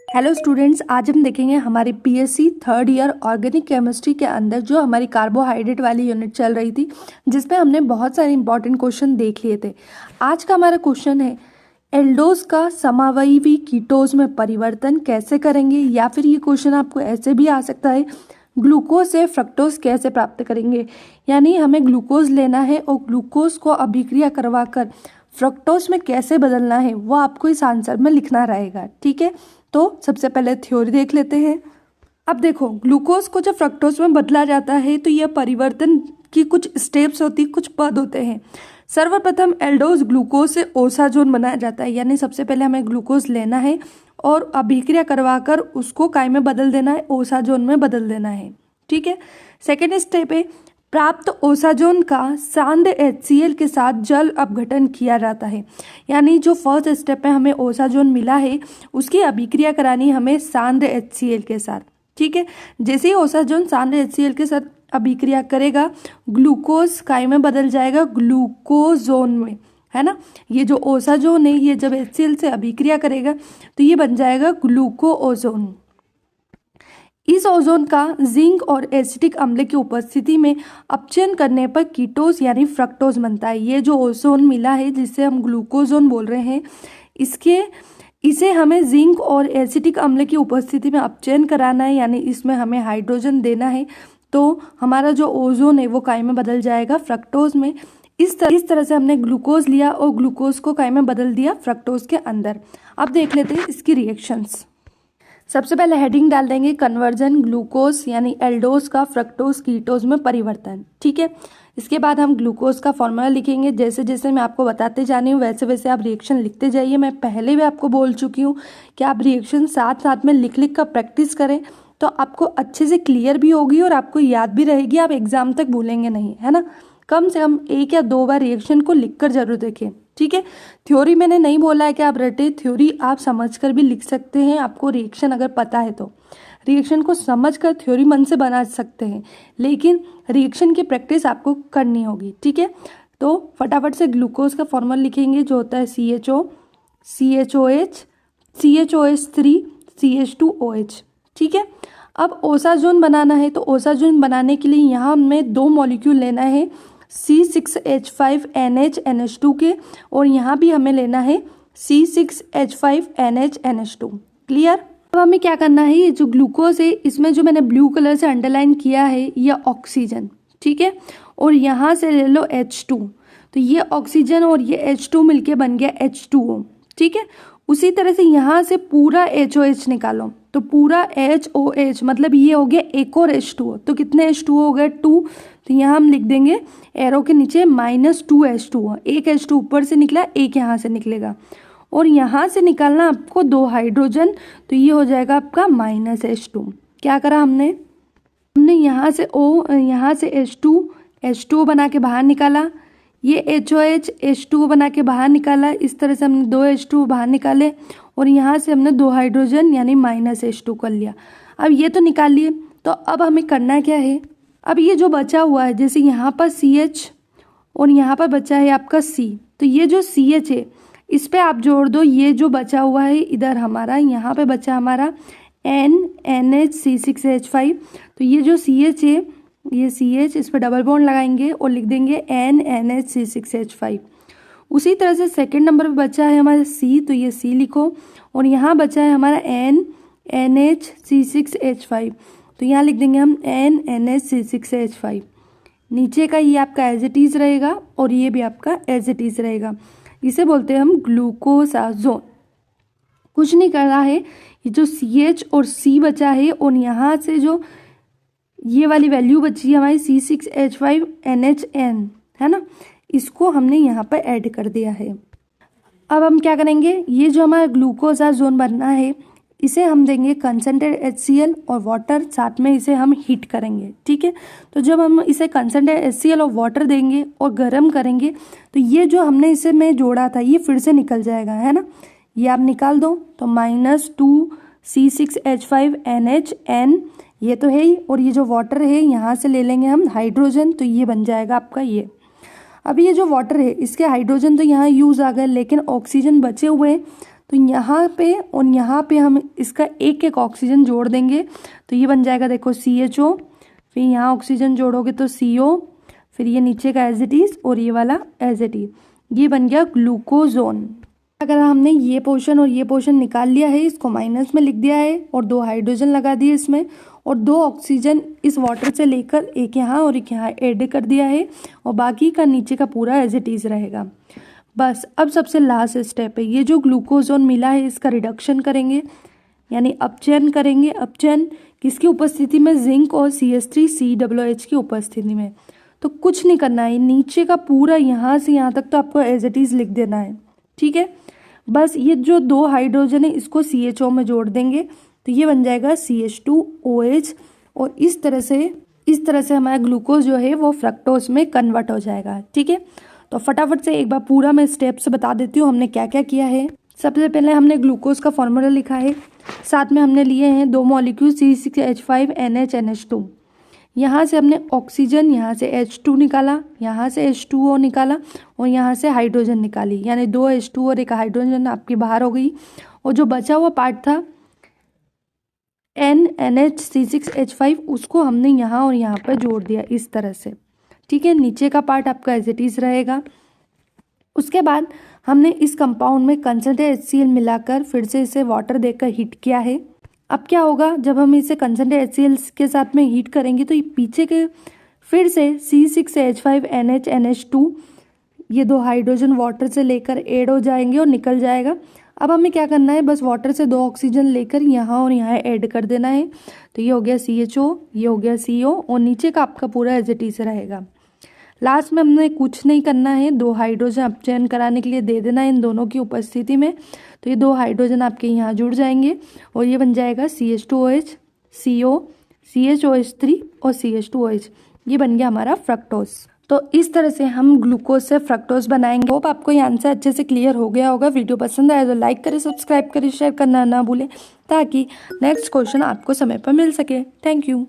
Hello students, आज हम देखेंगे हमारी BSc third year organic chemistry के अंदर जो हमारी कार्बोहाइड्रेट वाली यूनिट चल रही थी, जिसमें हमने बहुत सारे इंपॉर्टेंट क्वेश्चन देख लिए थे। आज का हमारा क्वेश्चन है एल्डोज का समावयवी कीटोज में परिवर्तन कैसे करेंगे, या फिर ये क्वेश्चन आपको ऐसे भी आ सकता है ग्लूकोज से फ्रक्टोज कैसे प्राप्त करेंगे। यानी हमें ग्लूकोज लेना है और ग्लूकोज को अभिक्रिया करवाकर फ्रक्टोज में कैसे बदलना है वो आपको इस आंसर में लिखना रहेगा। ठीक है, तो सबसे पहले थ्योरी देख लेते हैं। अब देखो, ग्लूकोज को जब फ्रक्टोज में बदला जाता है तो यह परिवर्तन की कुछ स्टेप्स होती, कुछ पद होते हैं। सर्वप्रथम एल्डोज ग्लूकोज से ओसाजोन बनाया जाता है, यानी सबसे पहले हमें ग्लूकोज लेना है और अभिक्रिया करवाकर उसको काय में बदल देना है, ओसाजोन में बदल देना है। ठीक है, सेकेंड स्टेप है प्राप्त ओसाजोन का सांद्र HCl के साथ जल अपघटन किया जाता है। यानी जो फर्स्ट स्टेप में हमें ओसाजोन मिला है उसकी अभिक्रिया करानी हमें सांद्र HCl के साथ। ठीक है, जैसे ही ओसाजोन सांद्र HCl के साथ अभिक्रिया करेगा ग्लूकोज काय में बदल जाएगा ग्लूकोजोन में, है ना। ये जो ओसाजोन है ये जब HCl से अभिक्रिया करेगा तो ये बन जाएगा ग्लूकोओजोन। इस ओजोन का जिंक और एसिटिक अम्ल की उपस्थिति में अपचयन करने पर कीटोज यानी फ्रक्टोज बनता है। ये जो ओजोन मिला है जिससे हम ग्लूकोजोन बोल रहे हैं, इसे हमें जिंक और एसिटिक अम्ल की उपस्थिति में अपचयन कराना है, यानी इसमें हमें हाइड्रोजन देना है। तो हमारा जो ओजोन है वो काय में बदल जाएगा फ्रक्टोज में। इस तरह से हमने ग्लूकोज लिया और ग्लूकोज को काय में बदल दिया फ्रक्टोज के अंदर। अब देख लेते हैं इसकी रिएक्शंस। सबसे पहले हेडिंग डाल देंगे कन्वर्जन ग्लूकोज यानी एल्डोज का फ्रक्टोज कीटोज में परिवर्तन। ठीक है, इसके बाद हम ग्लूकोज का फॉर्मूला लिखेंगे। जैसे जैसे मैं आपको बताते जानी हूँ वैसे वैसे आप रिएक्शन लिखते जाइए। मैं पहले भी आपको बोल चुकी हूँ कि आप रिएक्शन साथ साथ में लिख लिख कर प्रैक्टिस करें तो आपको अच्छे से क्लियर भी होगी और आपको याद भी रहेगी, आप एग्जाम तक भूलेंगे नहीं, है ना। कम से कम 1 या 2 बार रिएक्शन को लिखकर जरूर देखें। ठीक है, थ्योरी मैंने नहीं बोला है कि आप रटे, थ्योरी आप समझकर भी लिख सकते हैं। आपको रिएक्शन अगर पता है तो रिएक्शन को समझकर थ्योरी मन से बना सकते हैं, लेकिन रिएक्शन की प्रैक्टिस आपको करनी होगी। ठीक है, तो फटाफट से ग्लूकोज का फॉर्मूला लिखेंगे जो होता है CHO CHOH CHOH3 CH2OH। ठीक है, अब ओसाजोन बनाना है तो ओसाजोन बनाने के लिए यहाँ हमें 2 मॉलिक्यूल लेना है C6H5NH NH2 के, और यहाँ भी हमें लेना है C6H5NH NH2। क्लियर। अब हमें क्या करना है, ये जो ग्लूकोज है इसमें जो मैंने ब्लू कलर से अंडरलाइन किया है ये ऑक्सीजन। ठीक है, और यहाँ से ले लो H2, तो ये ऑक्सीजन और ये H2 मिलके बन गया H2O। ठीक है, उसी तरह से यहाँ से पूरा HOH निकालो तो पूरा HOH मतलब ये हो गया एक और H2O। तो कितने H2O हो गए 2, तो यहाँ हम लिख देंगे एरो के नीचे -2 H2O। एक H2 ऊपर से निकला, एक यहाँ से निकलेगा, और यहाँ से निकालना आपको 2 हाइड्रोजन, तो ये हो जाएगा आपका -H2। क्या करा हमने यहाँ से यहाँ से H2O बना के बाहर निकाला, ये HOH H2O बना के बाहर निकाला। इस तरह से हमने 2 H2O बाहर निकाले और यहाँ से हमने 2 हाइड्रोजन यानी -H2 कर लिया। अब ये तो निकाल लिए, तो अब हमें करना क्या है, अब ये जो बचा हुआ है जैसे यहाँ पर CH और यहाँ पर बचा है आपका C, तो ये जो CH है इस पे आप जोड़ दो ये जो बचा हुआ है इधर हमारा, यहाँ पे बचा हमारा NNHC6H5। तो ये जो CH है ये CH, इस पर डबल बॉन्ड लगाएंगे और लिख देंगे NNHC6H5। उसी तरह से सेकंड नंबर पे बचा है हमारा C, तो ये C लिखो, और यहाँ बचा है हमारा NNHC6H5, तो यहाँ लिख देंगे हम NNHC6H5। नीचे का ये आपका एज इट इज रहेगा और ये भी आपका एज इट इज रहेगा। इसे बोलते हैं हम ग्लूकोसाजोन। कुछ नहीं कर रहा है, ये जो CH और C बचा है और यहाँ से जो ये वाली वैल्यू बची है हमारी C6H5NHN, है ना, इसको हमने यहाँ पर ऐड कर दिया है। अब हम क्या करेंगे, ये जो हमारा ग्लूकोसाजोन बनना है इसे हम देंगे कंसनट्रेट HCl और वाटर, साथ में इसे हम हीट करेंगे। ठीक है, तो जब हम इसे कंसनट्रेट HCl और वाटर देंगे और गर्म करेंगे तो ये जो हमने इसे में जोड़ा था ये फिर से निकल जाएगा, है ना। ये आप निकाल दो तो -2 C6H5NHN ये तो है ही, और ये जो वाटर है यहाँ से ले लेंगे हम हाइड्रोजन, तो ये बन जाएगा आपका ये। अब ये जो वाटर है इसके हाइड्रोजन तो यहाँ यूज़ आ गए, लेकिन ऑक्सीजन बचे हुए हैं, तो यहाँ पे और यहाँ पे हम इसका एक एक ऑक्सीजन जोड़ देंगे तो ये बन जाएगा देखो CHO, फिर यहाँ ऑक्सीजन जोड़ोगे तो CO, फिर ये नीचे का एज इट इज़ और ये वाला एज इट इज़, ये बन गया ग्लूकोजोन। अगर हमने ये पोर्शन और ये पोर्शन निकाल लिया है, इसको माइनस में लिख दिया है और 2 हाइड्रोजन लगा दिए इसमें और 2 ऑक्सीजन इस वाटर से लेकर एक यहाँ और एक यहाँ ऐड कर दिया है और बाकी का नीचे का पूरा एज इट इज़ रहेगा। बस अब सबसे लास्ट स्टेप है, ये जो ग्लूकोजोन मिला है इसका रिडक्शन करेंगे, यानी अपचयन करेंगे। अपचयन किसकी उपस्थिति में? जिंक और CH3COOH की उपस्थिति में। तो कुछ नहीं करना है, नीचे का पूरा यहाँ से यहाँ तक तो आपको एज इट इज़ लिख देना है, ठीक है। बस ये जो 2 हाइड्रोजन है इसको CHO में जोड़ देंगे तो ये बन जाएगा CH2OH और इस तरह से हमारा ग्लूकोज जो है वो फ्रक्टोज में कन्वर्ट हो जाएगा, ठीक है। तो फटाफट से एक बार पूरा मैं स्टेप्स बता देती हूँ हमने क्या क्या किया है। सबसे पहले हमने ग्लूकोज का फॉर्मूला लिखा है, साथ में हमने लिए हैं 2 मॉलिक्यूल C6H5NH2। यहाँ से हमने ऑक्सीजन, यहाँ से H2 निकाला, यहाँ से H2O निकाला और यहाँ से हाइड्रोजन निकाली, यानी 2 H2 और 1 हाइड्रोजन आपकी बाहर हो गई। और जो बचा हुआ पार्ट था NH3CH5 उसको हमने यहाँ और यहाँ पर जोड़ दिया इस तरह से, ठीक है। नीचे का पार्ट आपका एज इट इज़ रहेगा। उसके बाद हमने इस कंपाउंड में कंसंट्रेट HCl मिलाकर फिर से इसे वाटर देकर हीट किया है। अब क्या होगा, जब हम इसे कंसंट्रेट HCl के साथ में हीट करेंगे तो ये पीछे के फिर से C6H5NH2 ये 2 हाइड्रोजन वाटर से लेकर ऐड हो जाएंगे और निकल जाएगा। अब हमें क्या करना है, बस वाटर से 2 ऑक्सीजन लेकर यहाँ और यहाँ ऐड कर देना है। तो ये हो गया CHO, ये हो गया CO और नीचे का आपका पूरा एज इट इज़ रहेगा। लास्ट में हमने कुछ नहीं करना है, 2 हाइड्रोजन अपचयन कराने के लिए दे देना है इन दोनों की उपस्थिति में। तो ये 2 हाइड्रोजन आपके यहाँ जुड़ जाएंगे और ये बन जाएगा CH2OH, CO, CHOH3 और CH2OH, ये बन गया हमारा फ्रक्टोज। तो इस तरह से हम ग्लूकोज से फ्रक्टोज बनाएंगे। होप आपको ये आंसर अच्छे से क्लियर हो गया होगा। वीडियो पसंद आया तो लाइक करें, सब्सक्राइब करें, शेयर करना ना भूलें ताकि नेक्स्ट क्वेश्चन आपको समय पर मिल सके। Thank you.